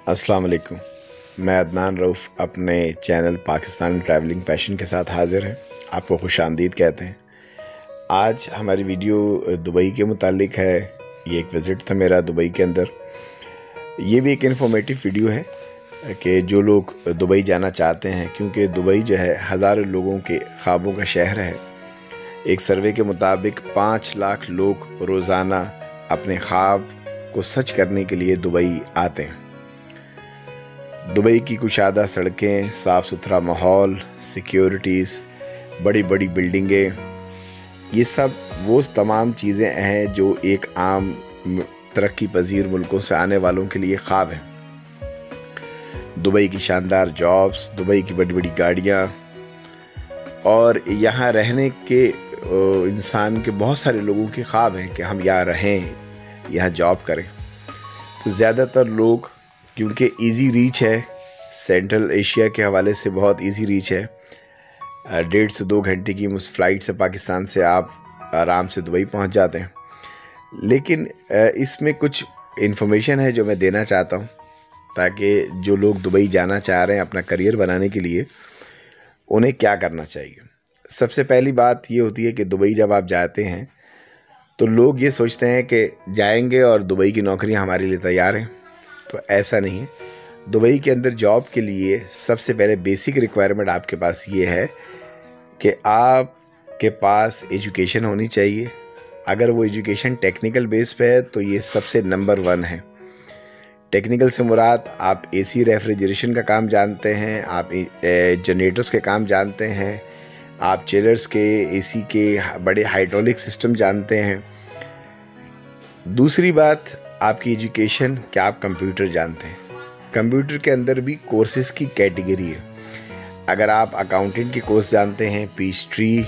अस्सलाम वालेकुम। मैं अदनान रऊफ़ अपने चैनल पाकिस्तान ट्रैवलिंग पैशन के साथ हाज़िर हैं। आपको खुशामदीद कहते हैं। आज हमारी वीडियो दुबई के मुतालिक है। ये एक विज़िट था मेरा दुबई के अंदर। ये भी एक इन्फॉर्मेटिव वीडियो है कि जो लोग दुबई जाना चाहते हैं, क्योंकि दुबई जो है हज़ारों लोगों के ख्वाबों का शहर है। एक सर्वे के मुताबिक 5 लाख लोग रोज़ाना अपने ख्वाब को सच करने के लिए दुबई आते हैं। दुबई की कुशादा सड़कें, साफ़ सुथरा माहौल, सिक्योरिटीज़, बड़ी बड़ी बिल्डिंगें, ये सब वो तमाम चीज़ें हैं जो एक आम तरक्की पजीर मुल्कों से आने वालों के लिए ख्वाब हैं। दुबई की शानदार जॉब्स, दुबई की बड़ी बड़ी गाड़ियाँ और यहाँ रहने के इंसान के बहुत सारे लोगों के ख्वाब हैं कि हम यहाँ रहें, यहाँ जॉब करें। तो ज़्यादातर लोग, क्योंकि इजी रीच है, सेंट्रल एशिया के हवाले से बहुत इजी रीच है, 1.5 से 2 घंटे की उस फ़्लाइट से पाकिस्तान से आप आराम से दुबई पहुंच जाते हैं। लेकिन इसमें कुछ इन्फॉर्मेशन है जो मैं देना चाहता हूं, ताकि जो लोग दुबई जाना चाह रहे हैं अपना करियर बनाने के लिए, उन्हें क्या करना चाहिए। सबसे पहली बात ये होती है कि दुबई जब आप जाते हैं तो लोग ये सोचते हैं कि जाएंगे और दुबई की नौकरियां हमारे लिए तैयार हैं। तो ऐसा नहीं है। दुबई के अंदर जॉब के लिए सबसे पहले बेसिक रिक्वायरमेंट आपके पास ये है कि आपके पास एजुकेशन होनी चाहिए। अगर वो एजुकेशन टेक्निकल बेस पे है तो ये सबसे नंबर 1 है। टेक्निकल से मुराद आप एसी रेफ्रिजरेशन का काम जानते हैं, आप जनरेटर्स के काम जानते हैं, आप चिलर्स के, एसी के बड़े हाइड्रोलिक सिस्टम जानते हैं। दूसरी बात, आपकी एजुकेशन, क्या आप कंप्यूटर जानते हैं। कंप्यूटर के अंदर भी कोर्सेज़ की कैटेगरी है। अगर आप अकाउंटिंग के कोर्स जानते हैं, पीएचडी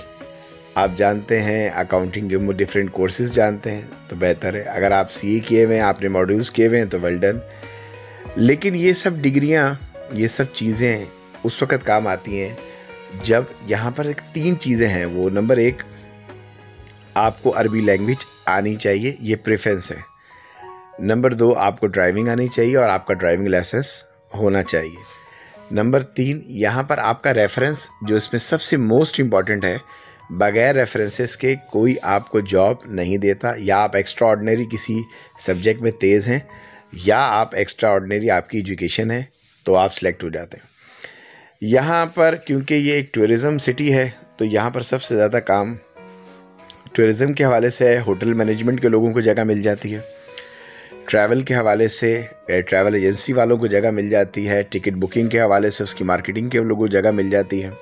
आप जानते हैं, अकाउंटिंग के डिफरेंट कोर्सेज़ जानते हैं तो बेहतर है। अगर आप सीए किए हुए हैं, आपने मॉड्यूल्स किए हुए हैं तो वेल डन। लेकिन ये सब डिग्रियाँ, ये सब चीज़ें उस वक़्त काम आती हैं जब यहाँ पर 3 चीज़ें हैं। वो नंबर 1, आपको अरबी लैंग्वेज आनी चाहिए, ये प्रेफरेंस है। नंबर 2, आपको ड्राइविंग आनी चाहिए और आपका ड्राइविंग लाइसेंस होना चाहिए। नंबर 3, यहाँ पर आपका रेफरेंस, जो इसमें सबसे मोस्ट इम्पॉर्टेंट है, बगैर रेफरेंसेस के कोई आपको जॉब नहीं देता। या आप एक्स्ट्रा ऑर्डिनरी किसी सब्जेक्ट में तेज़ हैं या आप एक्स्ट्रा ऑर्डिनरी आपकी एजुकेशन है तो आप सिलेक्ट हो जाते हैं। यहाँ पर क्योंकि ये एक टूरिज़म सिटी है तो यहाँ पर सबसे ज़्यादा काम टूरिज़म के हवाले से है। होटल मैनेजमेंट के लोगों को जगह मिल जाती है, ट्रैवल के हवाले से ट्रैवल एजेंसी वालों को जगह मिल जाती है, टिकट बुकिंग के हवाले से उसकी मार्केटिंग के लोगों को जगह मिल जाती है।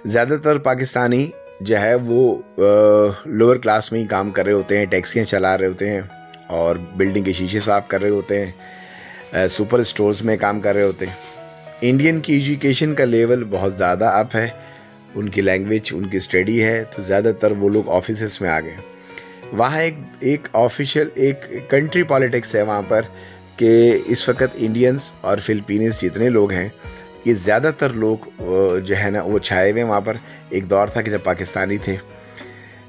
ज़्यादातर पाकिस्तानी जो है वो लोअर क्लास में ही काम कर रहे होते हैं, टैक्सियाँ चला रहे होते हैं और बिल्डिंग के शीशे साफ़ कर रहे होते हैं, सुपर स्टोर्स में काम कर रहे होते हैं। इंडियन की एजुकेशन का लेवल बहुत ज़्यादा अप है, उनकी लैंग्वेज, उनकी स्टडी है, तो ज़्यादातर वो लोग ऑफिसेस में आ गए। वहाँ एक ऑफिशियल एक कंट्री पॉलिटिक्स है वहाँ पर कि इस वक्त इंडियंस और फिलिपीनीस जितने लोग हैं, ये ज़्यादातर लोग जो है ना वो छाए हुए हैं वहाँ पर। एक दौर था कि जब पाकिस्तानी थे,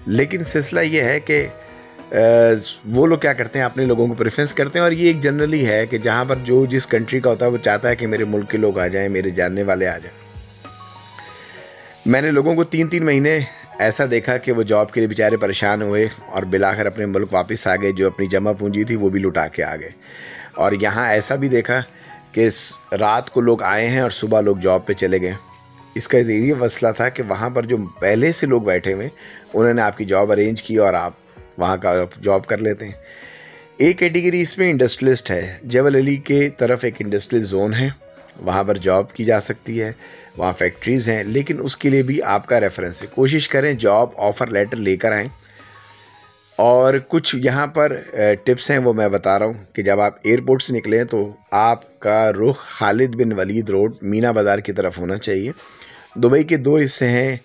लेकिन सिलसिला ये है कि वो लोग क्या करते हैं, अपने लोगों को प्रेफरेंस करते हैं। और ये एक जनरली है कि जहाँ पर जो जिस कंट्री का होता है वो चाहता है कि मेरे मुल्क के लोग आ जाएँ, मेरे जानने वाले आ जाएँ। मैंने लोगों को 3-3 महीने ऐसा देखा कि वो जॉब के लिए बेचारे परेशान हुए और बिलाकर अपने मुल्क वापस आ गए। जो अपनी जमा पूंजी थी वो भी लुटा के आ गए। और यहाँ ऐसा भी देखा कि रात को लोग आए हैं और सुबह लोग जॉब पे चले गए। इसका ये मसला था कि वहाँ पर जो पहले से लोग बैठे हुए, उन्होंने आपकी जॉब अरेंज की और आप वहाँ का जॉब कर लेते हैं। एक कैटेगरी इसमें इंडस्ट्रियलिस्ट है। जबल अली के तरफ एक इंडस्ट्रियल जोन है, वहाँ पर जॉब की जा सकती है, वहाँ फैक्ट्रीज़ हैं, लेकिन उसके लिए भी आपका रेफरेंस है। कोशिश करें जॉब ऑफ़र लेटर लेकर आएँ। और कुछ यहाँ पर टिप्स हैं वो मैं बता रहा हूँ कि जब आप एयरपोर्ट से निकलें तो आपका रुख खालिद बिन वलीद रोड, मीना बाज़ार की तरफ होना चाहिए। दुबई के 2 हिस्से हैं,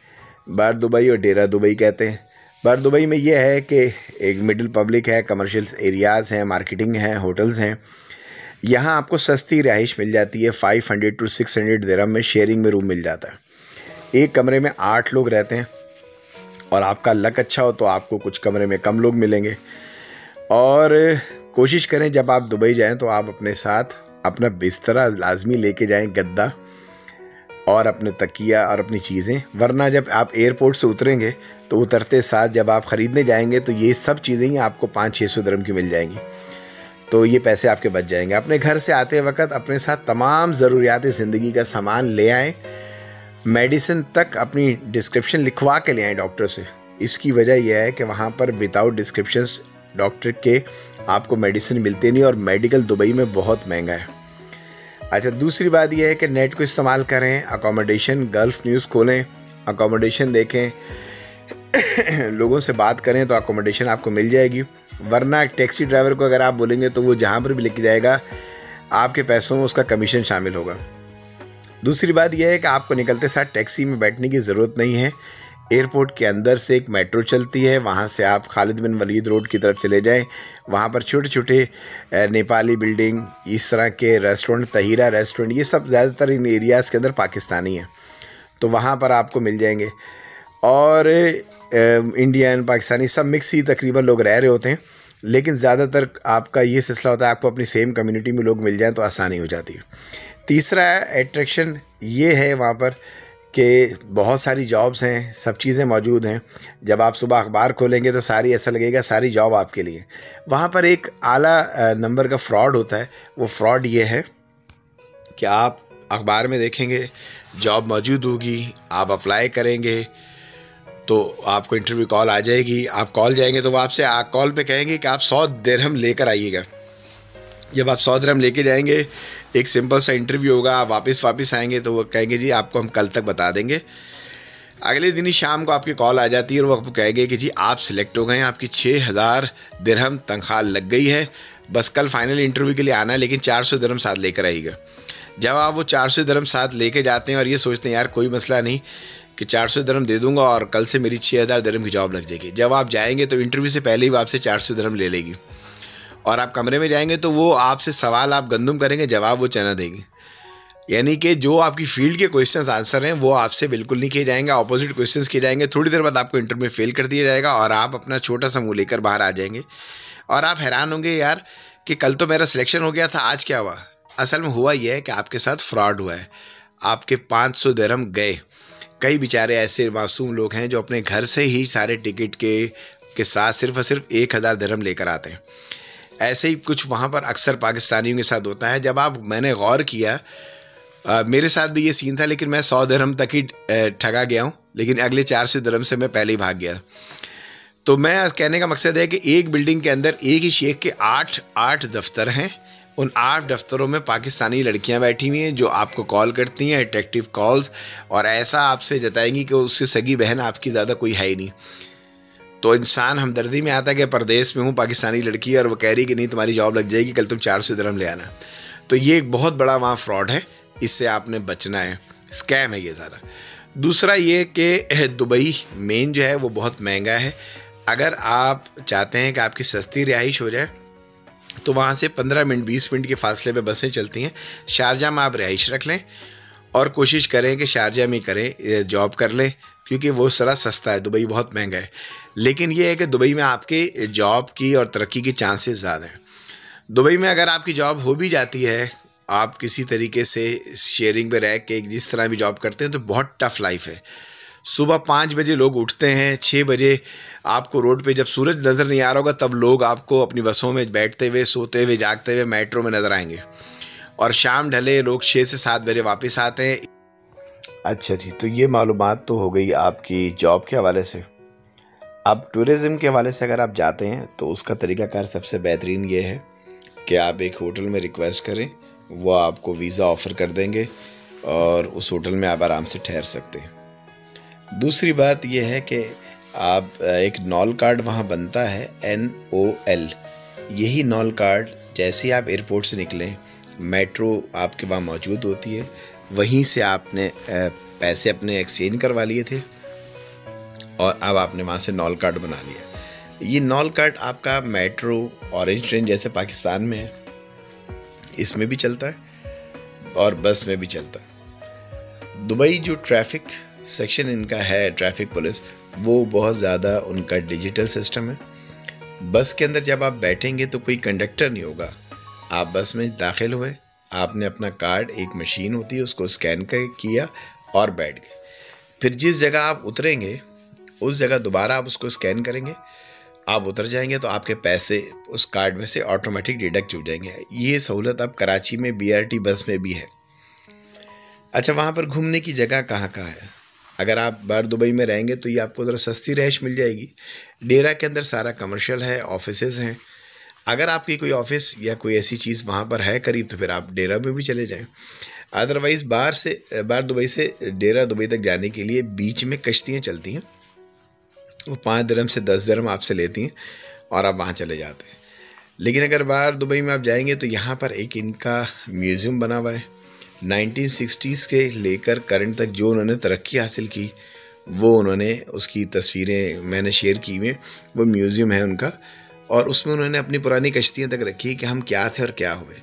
बार दुबई और डेरा दुबई कहते हैं। बार दुबई में ये है कि एक मिडिल पब्लिक है, कमर्शियल एरियाज़ हैं, मार्केटिंग है, होटल्स हैं। यहाँ आपको सस्ती रिहाइश मिल जाती है। 500 to 600 दिरहम में शेयरिंग में रूम मिल जाता है। एक कमरे में 8 लोग रहते हैं और आपका लक अच्छा हो तो आपको कुछ कमरे में कम लोग मिलेंगे। और कोशिश करें जब आप दुबई जाएं तो आप अपने साथ अपना बिस्तरा लाजमी लेके जाएं, गद्दा और अपने तकिया और अपनी चीज़ें, वरना जब आप एयरपोर्ट से उतरेंगे तो उतरते साथ जब आप ख़रीदने जाएंगे तो ये सब चीज़ें ही आपको 500-600 दिरहम की मिल जाएंगी, तो ये पैसे आपके बच जाएंगे। अपने घर से आते वक्त अपने साथ तमाम ज़रूरियात ज़िंदगी का सामान ले आएँ, मेडिसिन तक अपनी डिस्क्रिप्शन लिखवा के ले आएँ डॉक्टर से। इसकी वजह यह है कि वहाँ पर विदाउट डिस्क्रिप्शंस डॉक्टर के आपको मेडिसिन मिलते नहीं, और मेडिकल दुबई में बहुत महंगा है। अच्छा, दूसरी बात यह है कि नेट को इस्तेमाल करें, अकोमोडेशन गल्फ़ न्यूज़ खोलें, अकोमोडेशन देखें, लोगों से बात करें तो अकोमोडेशन आपको मिल जाएगी, वरना टैक्सी ड्राइवर को अगर आप बोलेंगे तो वो जहाँ पर भी लेके जाएगा आपके पैसों में उसका कमीशन शामिल होगा। दूसरी बात यह है कि आपको निकलते साथ टैक्सी में बैठने की ज़रूरत नहीं है। एयरपोर्ट के अंदर से एक मेट्रो चलती है, वहाँ से आप खालिद बिन वलीद रोड की तरफ चले जाएं, वहाँ पर छोटे छोटे नेपाली बिल्डिंग, इस तरह के रेस्टोरेंट, तहीरा रेस्टोरेंट, ये सब ज़्यादातर इन एरियाज़ के अंदर पाकिस्तानी हैं, तो वहाँ पर आपको मिल जाएंगे। और इंडियन पाकिस्तानी सब मिक्स ही तकरीबन लोग रह रहे होते हैं, लेकिन ज़्यादातर आपका ये सिलसिला होता है आपको अपनी सेम कम्युनिटी में लोग मिल जाएँ तो आसानी हो जाती है। तीसरा एट्रैक्शन ये है वहाँ पर कि बहुत सारी जॉब्स हैं, सब चीज़ें मौजूद हैं। जब आप सुबह अखबार खोलेंगे तो सारी ऐसा लगेगा सारी जॉब आपके लिए। वहाँ पर एक आला नंबर का फ्रॉड होता है, वो फ्रॉड ये है कि आप अखबार में देखेंगे जॉब मौजूद होगी, आप अप्लाई करेंगे तो आपको इंटरव्यू कॉल आ जाएगी, आप कॉल जाएंगे तो वो आपसे कॉल पे कहेंगे कि आप 100 दिरहम लेकर आइएगा। जब आप 100 दिरहम लेके जाएंगे, एक सिंपल सा इंटरव्यू होगा, आप वापस आएंगे तो वो कहेंगे जी आपको हम कल तक बता देंगे। अगले दिन ही शाम को आपकी कॉल आ जाती है और वो आपको कहेंगे कि जी आप सिलेक्ट हो गए हैं, आपकी 6000 दिरहम तनख्वाह लग गई है, बस कल फाइनल इंटरव्यू के लिए आना है, लेकिन 400 दिरहम साथ लेकर आइएगा। जब आप वो 400 दिरहम साथ लेके जाते हैं और ये सोचते हैं यार कोई मसला नहीं कि 400 दिरहम दे दूंगा और कल से मेरी 6000 दिरहम की जॉब लग जाएगी, जब आप जाएंगे तो इंटरव्यू से पहले ही वो आपसे 400 दिरहम ले लेगी, और आप कमरे में जाएंगे तो वो आपसे सवाल आप गंदुम करेंगे, जवाब वो चना देगी। यानी कि जो आपकी फील्ड के क्वेश्चंस आंसर हैं वो आपसे बिल्कुल नहीं किए जाएंगे, ऑपोजिट क्वेश्चंस किए जाएंगे। थोड़ी देर बाद आपको इंटरव्यू में फेल कर दिया जाएगा और आप अपना छोटा सा मुंह लेकर बाहर आ जाएंगे और आप हैरान होंगे यार कि कल तो मेरा सिलेक्शन हो गया था, आज क्या हुआ। असल में हुआ यह है कि आपके साथ फ्रॉड हुआ है, आपके 500 दिरहम गए। कई बेचारे ऐसे मासूम लोग हैं जो अपने घर से ही सारे टिकट के साथ सिर्फ और सिर्फ 1000 दिरहम लेकर आते हैं। ऐसे ही कुछ वहाँ पर अक्सर पाकिस्तानियों के साथ होता है। जब मैंने गौर किया, मेरे साथ भी ये सीन था, लेकिन मैं 100 दिरहम तक ही ठगा गया हूँ, लेकिन अगले 400 दिरहम से मैं पहले ही भाग गया। तो मैं कहने का मकसद है कि एक बिल्डिंग के अंदर एक ही शेख के 8 दफ्तर हैं। उन 8 दफ्तरों में पाकिस्तानी लड़कियां बैठी हुई हैं जो आपको कॉल करती हैं, अट्रैक्टिव कॉल्स, और ऐसा आपसे जताएंगी कि उसकी सगी बहन आपकी ज़्यादा कोई है ही नहीं। तो इंसान हमदर्दी में आता है कि परदेश में हूँ, पाकिस्तानी लड़की है और वो कह रही कि नहीं तुम्हारी जॉब लग जाएगी, कल तुम 400 दिरहम ले आना। तो ये एक बहुत बड़ा वहाँ फ्रॉड है, इससे आपने बचना है, स्कैम है ये ज़्यादा। दूसरा ये कि दुबई मेन जो है वो बहुत महंगा है। अगर आप चाहते हैं कि आपकी सस्ती रिहाइश हो जाए तो वहाँ से 15 मिनट 20 मिनट के फासले पे बसें चलती हैं। शारजा में आप रिहाइश रख लें और कोशिश करें कि शारजा में करें, जॉब कर लें, क्योंकि वो सारा सस्ता है। दुबई बहुत महंगा है, लेकिन ये है कि दुबई में आपके जॉब की और तरक्की की चांसेस ज़्यादा हैं। दुबई में अगर आपकी जॉब हो भी जाती है, आप किसी तरीके से शेयरिंग पे रह के जिस तरह भी जॉब करते हैं, तो बहुत टफ लाइफ है। सुबह 5 बजे लोग उठते हैं, 6 बजे आपको रोड पे जब सूरज नज़र नहीं आ रहा होगा तब लोग आपको अपनी बसों में बैठते हुए, सोते हुए, जागते हुए मेट्रो में नज़र आएंगे, और शाम ढले लोग 6 से 7 बजे वापस आते हैं। अच्छा जी, तो ये मालूमात तो हो गई आपकी जॉब के हवाले से। अब टूरिज़म के हवाले से अगर आप जाते हैं तो उसका तरीक़ाकार सबसे बेहतरीन ये है कि आप एक होटल में रिक्वेस्ट करें, वो आपको वीज़ा ऑफ़र कर देंगे और उस होटल में आप आराम से ठहर सकते हैं। दूसरी बात यह है कि आप एक नॉल कार्ड वहाँ बनता है, NOL। यही नॉल कार्ड जैसे ही आप एयरपोर्ट से निकलें, मेट्रो आपके वहाँ मौजूद होती है, वहीं से आपने पैसे अपने एक्सचेंज करवा लिए थे और अब आपने वहाँ से नॉल कार्ड बना लिया। ये नॉल कार्ड आपका मेट्रो, ऑरेंज ट्रेन जैसे पाकिस्तान में है, इसमें भी चलता है और बस में भी चलता है। दुबई जो ट्रैफिक सेक्शन इनका है, ट्रैफिक पुलिस, वो बहुत ज़्यादा उनका डिजिटल सिस्टम है। बस के अंदर जब आप बैठेंगे तो कोई कंडक्टर नहीं होगा। आप बस में दाखिल हुए, आपने अपना कार्ड, एक मशीन होती है उसको स्कैन किया और बैठ गए। फिर जिस जगह आप उतरेंगे उस जगह दोबारा आप उसको स्कैन करेंगे, आप उतर जाएंगे तो आपके पैसे उस कार्ड में से ऑटोमेटिक डिडक्ट हो जाएंगे। ये सहूलत अब कराची में BRT बस में भी है। अच्छा, वहाँ पर घूमने की जगह कहाँ कहाँ है? अगर आप बाहर दुबई में रहेंगे तो ये आपको ज़रा सस्ती रहायश मिल जाएगी। डेरा के अंदर सारा कमर्शियल है, ऑफिसेज़ हैं। अगर आपकी कोई ऑफिस या कोई ऐसी चीज़ वहाँ पर है करीब तो फिर आप डेरा में भी चले जाएं। अदरवाइज़ बाहर दुबई से डेरा दुबई तक जाने के लिए बीच में कश्तियाँ चलती हैं, वो 5 दिरहम से 10 दिरहम आपसे लेती हैं और आप वहाँ चले जाते हैं। लेकिन अगर बाहर दुबई में आप जाएंगे तो यहाँ पर एक इनका म्यूज़ियम बना हुआ है। 1960s के लेकर करंट तक जो उन्होंने तरक्की हासिल की वो उन्होंने उसकी तस्वीरें मैंने शेयर की हुई। वो म्यूज़ियम है उनका, और उसमें उन्होंने अपनी पुरानी कश्तियाँ तक रखी कि हम क्या थे और क्या हुए।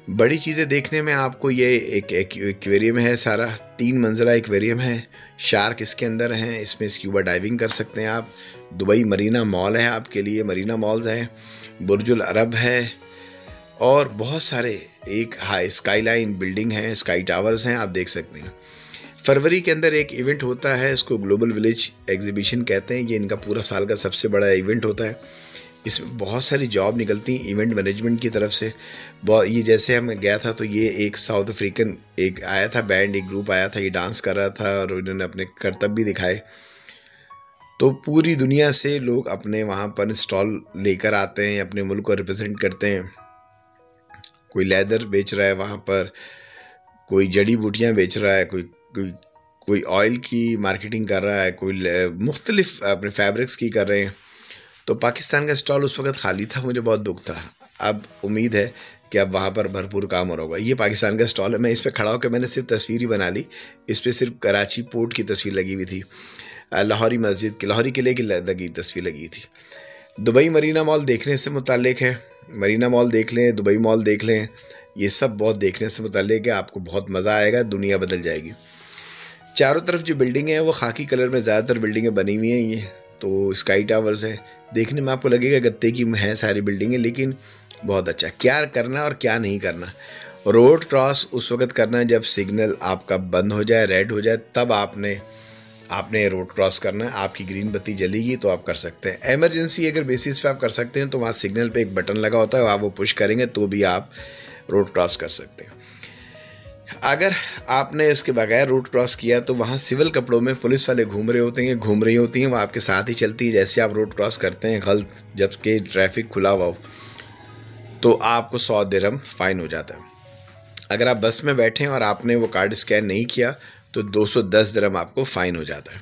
बड़ी चीज़ें देखने में आपको ये एक एक्वेरियम है, सारा 3 मंजिला एक्वेरियम है। शार्क इसके अंदर हैं, इसमें स्क्यूबा डाइविंग कर सकते हैं आप। दुबई मरीना मॉल है आपके लिए, मरीना मॉल्स है, बुर्जुल अरब है और बहुत सारे एक हाई स्काईलाइन बिल्डिंग है, स्काई टावर्स हैं, आप देख सकते हैं। फरवरी के अंदर एक इवेंट होता है, इसको ग्लोबल विलेज एग्जीबिशन कहते हैं। ये इनका पूरा साल का सबसे बड़ा इवेंट होता है। इसमें बहुत सारी जॉब निकलती हैं इवेंट मैनेजमेंट की तरफ से। ये जैसे हम गया था तो ये एक साउथ अफ्रीकन एक आया था बैंड, एक ग्रुप आया था, ये डांस कर रहा था और उन्होंने अपने करतब भी दिखाए। तो पूरी दुनिया से लोग अपने वहाँ पर स्टॉल लेकर आते हैं, अपने मुल्क को रिप्रेजेंट करते हैं। कोई लेदर बेच रहा है वहाँ पर, कोई जड़ी बूटियाँ बेच रहा है, कोई ऑयल की मार्केटिंग कर रहा है, कोई मुख्तलिफ अपने फैब्रिक्स की कर रहे हैं। तो पाकिस्तान का स्टॉल उस वक्त खाली था, मुझे बहुत दुख था। अब उम्मीद है कि अब वहाँ पर भरपूर काम हो रहा होगा। ये पाकिस्तान का स्टॉल है, मैं इस पर खड़ा होकर मैंने सिर्फ तस्वीर ही बना ली। इस पर सिर्फ कराची पोर्ट की तस्वीर लगी हुई थी, लाहौरी मस्जिद की, लाहौरी किले की लगी तस्वीर लगी थी। दुबई मरीना मॉल देखने से मुताल्लिक है, मरीना मॉल देख लें, दुबई मॉल देख लें, ये सब बहुत देखने से मुताल्लिक है। आपको बहुत मज़ा आएगा, दुनिया बदल जाएगी। चारों तरफ जो बिल्डिंगें हैं वो खाकी कलर में ज़्यादातर बिल्डिंगें बनी हुई हैं। ये तो स्काई टावर्स है, देखने में आपको लगेगा गत्ते की हैं सारी बिल्डिंगें, लेकिन बहुत अच्छा। क्या करना और क्या नहीं करना, रोड क्रॉस उस वक्त करना जब सिग्नल आपका बंद हो जाए, रेड हो जाए, तब आपने रोड क्रॉस करना है। आपकी ग्रीन बत्ती जलेगी तो आप कर सकते हैं। एमरजेंसी अगर बेसिस पे आप कर सकते हैं तो वहाँ सिग्नल पे एक बटन लगा होता है, आप वो पुश करेंगे तो भी आप रोड क्रॉस कर सकते हैं। अगर आपने इसके बगैर रोड क्रॉस किया तो वहाँ सिविल कपड़ों में पुलिस वाले घूम रहे होते हैं, घूम रही होती हैं, वो आपके साथ ही चलती है। जैसे आप रोड क्रॉस करते हैं गलत, जबकि ट्रैफिक खुला हुआ हो, तो आपको 100 दिरहम फ़ाइन हो जाता है। अगर आप बस में बैठें और आपने वो कार्ड स्कैन नहीं किया तो 210 दिरहम आपको फ़ाइन हो जाता है।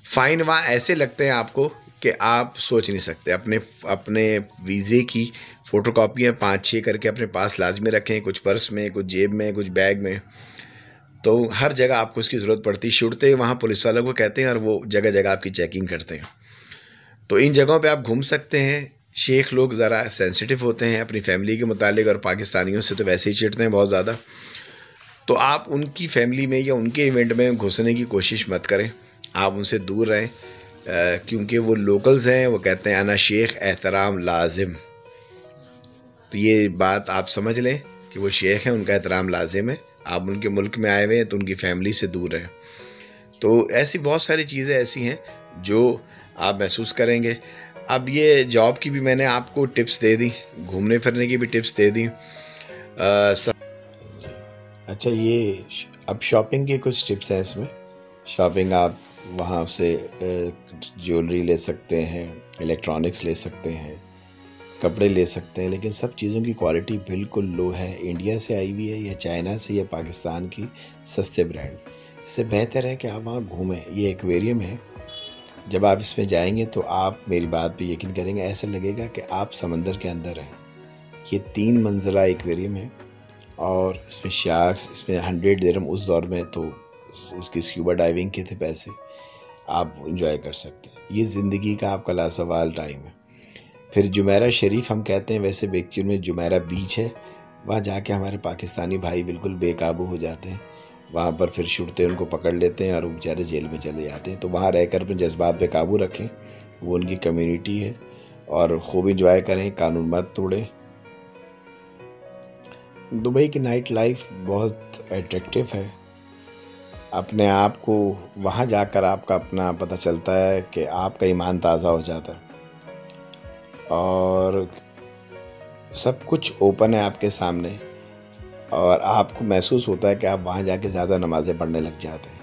फ़ाइन वहाँ ऐसे लगते हैं आपको कि आप सोच नहीं सकते। अपने वीज़े की फ़ोटोकॉपियाँ 5-6 करके अपने पास लाजमी रखें, कुछ पर्स में, कुछ जेब में, कुछ बैग में। तो हर जगह आपको उसकी ज़रूरत पड़ती है। छुड़ते वहाँ पुलिस वालों को कहते हैं और वो जगह जगह आपकी चेकिंग करते हैं। तो इन जगहों पे आप घूम सकते हैं। शेख लोग ज़रा सेंसिटिव होते हैं अपनी फैमिली के मुतालिक, और पाकिस्तानियों से तो वैसे ही चिढ़ते हैं बहुत ज़्यादा। तो आप उनकी फैमिली में या उनके इवेंट में घुसने की कोशिश मत करें, आप उनसे दूर रहें, क्योंकि वो लोकल्स हैं। वो कहते हैं अना शेख एहतराम लाजिम। तो ये बात आप समझ लें कि वो शेख हैं, उनका एहतराम लाजिम है। आप उनके मुल्क में आए हुए हैं तो उनकी फैमिली से दूर रहें। तो ऐसी बहुत सारी चीज़ें ऐसी हैं जो आप महसूस करेंगे। अब ये जॉब की भी मैंने आपको टिप्स दे दी, घूमने फिरने की भी टिप्स दे दी। अच्छा, ये अब शॉपिंग के कुछ टिप्स हैं इसमें। शॉपिंग आप वहाँ से ज्वेलरी ले सकते हैं, इलेक्ट्रॉनिक्स ले सकते हैं, कपड़े ले सकते हैं, लेकिन सब चीज़ों की क्वालिटी बिल्कुल लो है। इंडिया से आई हुई है या चाइना से या पाकिस्तान की सस्ते ब्रांड। इससे बेहतर है कि आप वहाँ घूमें। ये एक्वेरियम है, जब आप इसमें जाएंगे तो आप मेरी बात पे यकीन करेंगे, ऐसा लगेगा कि आप समंदर के अंदर हैं। ये 3 मंजिला एक्वेरियम है और इसमें शार्क्स, इसमें 100 दिरहम उस दौर में तो इसकी स्क्यूबा डाइविंग के थे पैसे, आप इंजॉय कर सकते हैं। ये ज़िंदगी का आपका लासवाल टाइम है। फिर जुमेरा शरीफ हम कहते हैं, वैसे बेक्चुअल में जुमेरा बीच है। वहाँ जाके हमारे पाकिस्तानी भाई बिल्कुल बेकाबू हो जाते हैं। वहाँ पर फिर छुड़ते उनको पकड़ लेते हैं और वो बेचारे जेल में चले जाते हैं। तो वहाँ रहकर अपने जज्बात पे काबू रखें, वो उनकी कम्युनिटी है और खूब इंजॉय करें, कानून मत तोड़ें। दुबई की नाइट लाइफ बहुत एट्रैक्टिव है। अपने आप को वहाँ जाकर आपका अपना पता चलता है कि आपका ईमान ताज़ा हो जाता है और सब कुछ ओपन है आपके सामने और आपको महसूस होता है कि आप वहाँ जाके ज़्यादा नमाज़ें पढ़ने लग जाते हैं,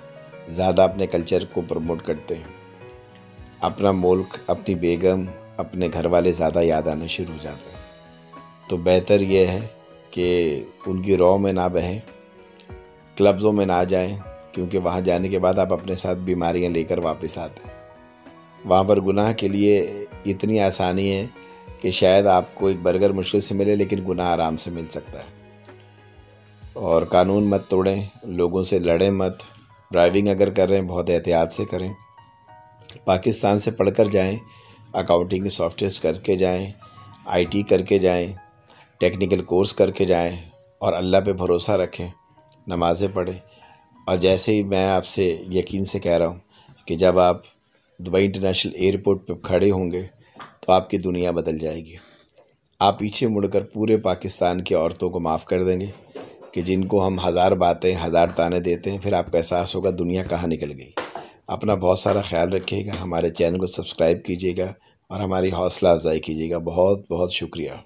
ज़्यादा अपने कल्चर को प्रमोट करते हैं, अपना मुल्क, अपनी बेगम, अपने घर वाले ज़्यादा याद आने शुरू हो जाते हैं। तो बेहतर यह है कि उनकी रौ में ना बहें, क्लब्सों में ना जाएं, क्योंकि वहाँ जाने के बाद आप अपने साथ बीमारियाँ लेकर वापस आते हैं। वहाँ पर गुनाह के लिए इतनी आसानी है कि शायद आपको एक बर्गर मुश्किल से मिले लेकिन गुनाह आराम से मिल सकता है। और कानून मत तोड़ें, लोगों से लड़ें मत, ड्राइविंग अगर कर रहे हैं बहुत एहतियात से करें। पाकिस्तान से पढ़कर जाएं, अकाउंटिंग के सॉफ्टवेयर्स करके जाएं, IT करके जाएं, टेक्निकल कोर्स करके जाएं और अल्लाह पे भरोसा रखें, नमाज़ें पढ़ें। और जैसे ही मैं आपसे यकीन से कह रहा हूँ कि जब आप दुबई इंटरनेशनल एयरपोर्ट पे खड़े होंगे तो आपकी दुनिया बदल जाएगी। आप पीछे मुड़कर पूरे पाकिस्तान की औरतों को माफ़ कर देंगे कि जिनको हम हज़ार बातें, हज़ार ताने देते हैं, फिर आपको एहसास होगा दुनिया कहाँ निकल गई। अपना बहुत सारा ख्याल रखिएगा, हमारे चैनल को सब्सक्राइब कीजिएगा और हमारी हौसला अफजाई कीजिएगा। बहुत बहुत शुक्रिया।